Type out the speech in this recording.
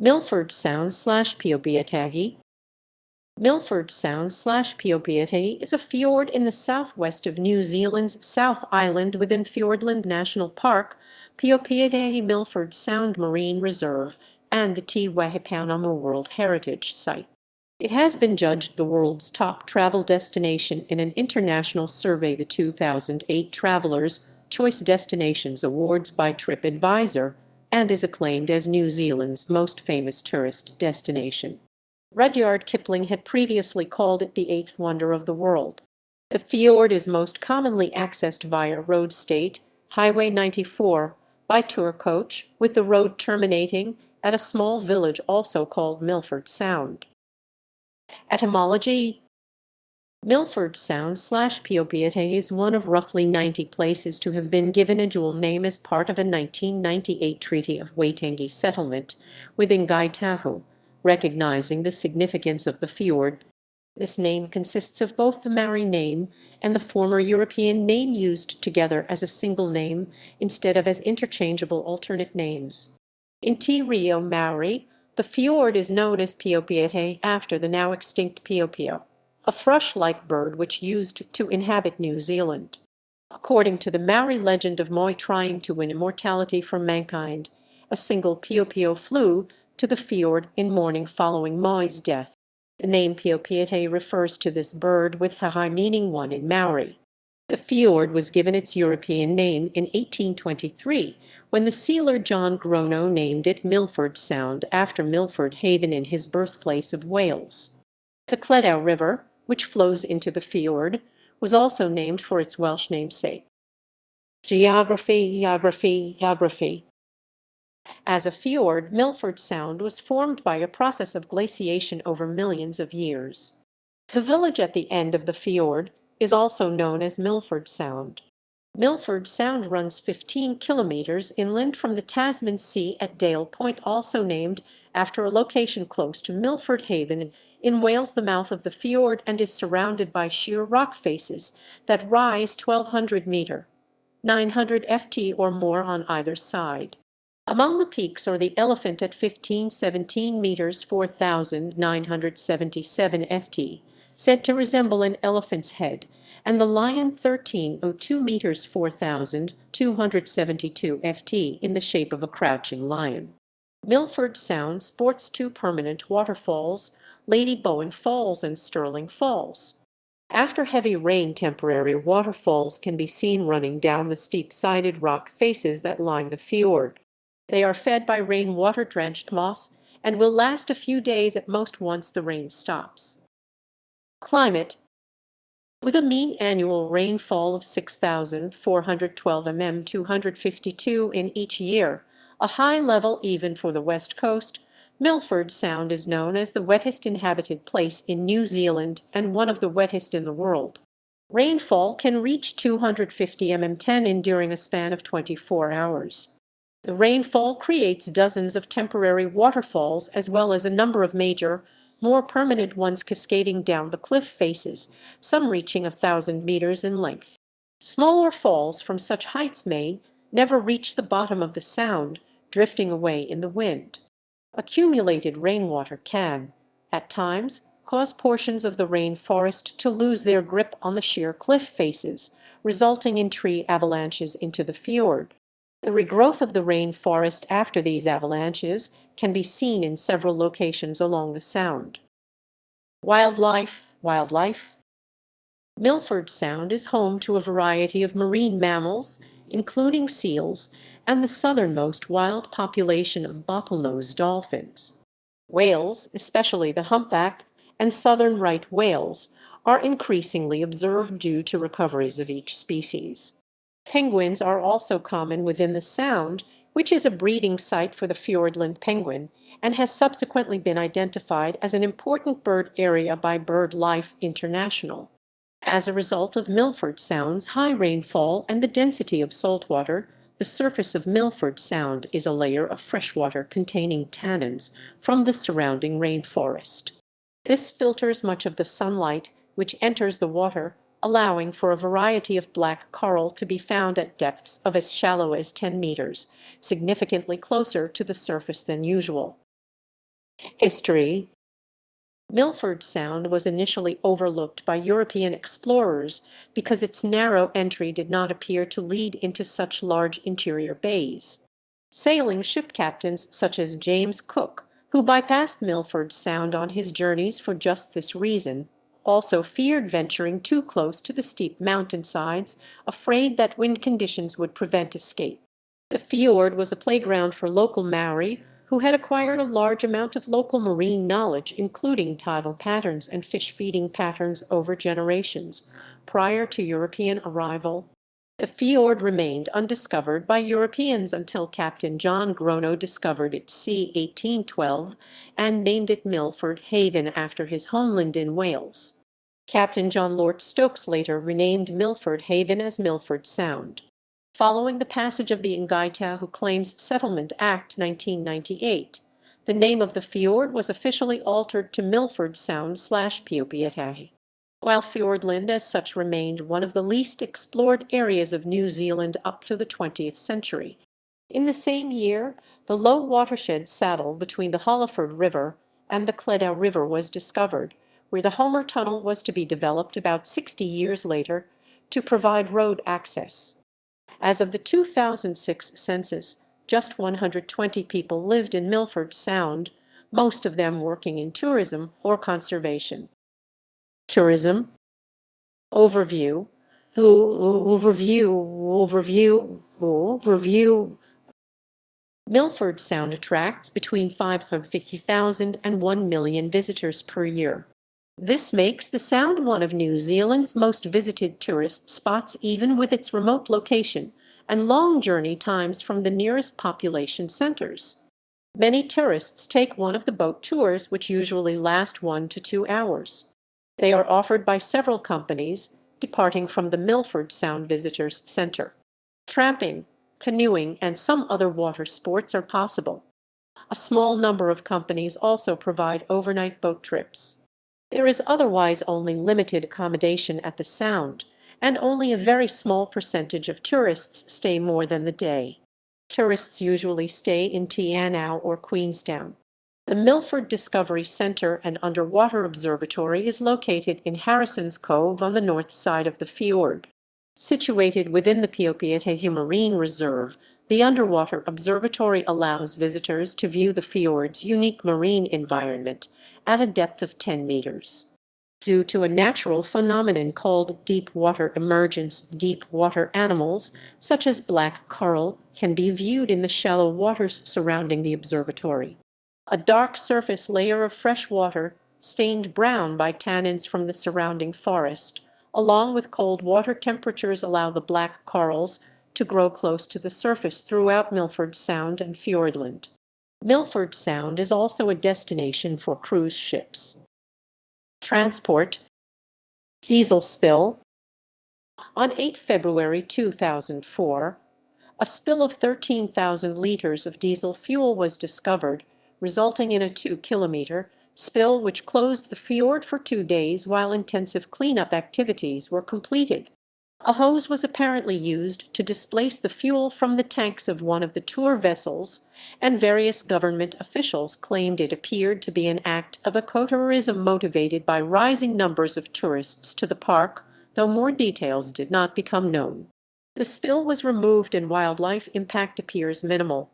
Milford Sound/Piopiotahi. Milford Sound/Piopiotahi is a fjord in the southwest of New Zealand's South Island within Fiordland National Park, Piopiotahi Milford Sound Marine Reserve, and the Te Wahipounamu World Heritage Site. It has been judged the world's top travel destination in an international survey, the 2008 Travelers' Choice Destinations Awards by TripAdvisor, and is acclaimed as New Zealand's most famous tourist destination. Rudyard Kipling had previously called it the eighth wonder of the world. The fjord is most commonly accessed via Road State Highway 94 by tour coach, with the road terminating at a small village also called Milford Sound. Etymology: Milford Sound/Piopiotahi is one of roughly 90 places to have been given a dual name as part of a 1998 Treaty of Waitangi settlement with Ngaitahu, recognizing the significance of the fjord. This name consists of both the Maori name and the former European name used together as a single name instead of as interchangeable alternate names. In Te Reo Maori, the fjord is known as Piopiotahi after the now extinct Piopio, a thrush-like bird which used to inhabit New Zealand. According to the Maori legend of Moi trying to win immortality from mankind, a single Piopio flew to the fjord in mourning following Moi's death. The name Piopiotahi refers to this bird, with Tahai meaning one in Maori. The fjord was given its European name in 1823, when the sealer John Grono named it Milford Sound after Milford Haven in his birthplace of Wales. The Cleddau River, which flows into the fjord, was also named for its Welsh namesake. Geography. As a fjord, Milford Sound was formed by a process of glaciation over millions of years. The village at the end of the fjord is also known as Milford Sound. Milford Sound runs 15 kilometers inland from the Tasman Sea at Dale Point, also named after a location close to Milford Haven in Wales, the mouth of the fjord, and is surrounded by sheer rock faces that rise 1,200 meter, 900 ft or more on either side. Among the peaks are the Elephant at 1517 meters, 4,977 ft, said to resemble an elephant's head, and the Lion 1302 meters, 4,272 ft, in the shape of a crouching lion. Milford Sound sports two permanent waterfalls, Lady Bowen Falls and Sterling Falls. After heavy rain, temporary waterfalls can be seen running down the steep-sided rock faces that line the fjord. They are fed by rainwater-drenched moss and will last a few days at most once the rain stops. Climate: with a mean annual rainfall of 6,412 mm 252 in each year, a high level even for the west coast, Milford Sound is known as the wettest inhabited place in New Zealand and one of the wettest in the world. Rainfall can reach 250 mm 10 in during a span of 24 hours. The rainfall creates dozens of temporary waterfalls as well as a number of major, more permanent ones cascading down the cliff faces, some reaching 1,000 meters in length. Smaller falls from such heights may never reach the bottom of the sound, drifting away in the wind. Accumulated rainwater can, at times, cause portions of the rainforest to lose their grip on the sheer cliff faces, resulting in tree avalanches into the fjord. The regrowth of the rainforest after these avalanches can be seen in several locations along the sound. Wildlife. Milford Sound is home to a variety of marine mammals, including seals, and the southernmost wild population of bottlenose dolphins. Whales, especially the humpback and southern right whales, are increasingly observed due to recoveries of each species. Penguins are also common within the Sound, which is a breeding site for the Fiordland penguin and has subsequently been identified as an important bird area by BirdLife International. As a result of Milford Sound's high rainfall and the density of saltwater, the surface of Milford Sound is a layer of freshwater containing tannins from the surrounding rainforest. This filters much of the sunlight which enters the water, allowing for a variety of black coral to be found at depths of as shallow as 10 meters, significantly closer to the surface than usual. History. Milford Sound was initially overlooked by European explorers because its narrow entry did not appear to lead into such large interior bays. Sailing ship captains such as James Cook, who bypassed Milford Sound on his journeys for just this reason, also feared venturing too close to the steep mountainsides, afraid that wind conditions would prevent escape. The fiord was a playground for local Maori who had acquired a large amount of local marine knowledge, including tidal patterns and fish feeding patterns over generations, prior to European arrival. The fiord remained undiscovered by Europeans until Captain John Grono discovered it c. 1812 and named it Milford Haven after his homeland in Wales. Captain John Lort Stokes later renamed Milford Haven as Milford Sound. Following the passage of the Ngaitahu Claims Settlement Act 1998, the name of the fiord was officially altered to Milford Sound/Piopiotahi. While Fiordland as such remained one of the least explored areas of New Zealand up to the 20th century. In the same year, the low watershed saddle between the Holliford River and the Cleddau River was discovered, where the Homer Tunnel was to be developed about 60 years later to provide road access. As of the 2006 census, just 120 people lived in Milford Sound, most of them working in tourism or conservation. Tourism. Overview. Overview. Milford Sound attracts between 550,000 and 1 million visitors per year. This makes the Sound one of New Zealand's most visited tourist spots, even with its remote location and long journey times from the nearest population centers. Many tourists take one of the boat tours, which usually last 1 to 2 hours. They are offered by several companies, departing from the Milford Sound Visitors Center. Tramping, canoeing, and some other water sports are possible. A small number of companies also provide overnight boat trips. There is otherwise only limited accommodation at the Sound, and only a very small percentage of tourists stay more than the day. Tourists usually stay in Te Anau or Queenstown. The Milford Discovery Center and Underwater Observatory is located in Harrison's Cove on the north side of the fjord. Situated within the Piopiotahi Marine Reserve, the Underwater Observatory allows visitors to view the fjord's unique marine environment at a depth of 10 meters. Due to a natural phenomenon called deep water emergence, deep water animals, such as black coral, can be viewed in the shallow waters surrounding the observatory. A dark surface layer of fresh water, stained brown by tannins from the surrounding forest, along with cold water temperatures, allow the black corals to grow close to the surface throughout Milford Sound and Fiordland. Milford Sound is also a destination for cruise ships. Transport. Diesel spill. On 8 February 2004, a spill of 13,000 liters of diesel fuel was discovered, resulting in a 2-kilometer spill which closed the fjord for 2 days while intensive cleanup activities were completed. A hose was apparently used to displace the fuel from the tanks of one of the tour vessels, and various government officials claimed it appeared to be an act of ecotourism motivated by rising numbers of tourists to the park, though more details did not become known. The spill was removed and wildlife impact appears minimal.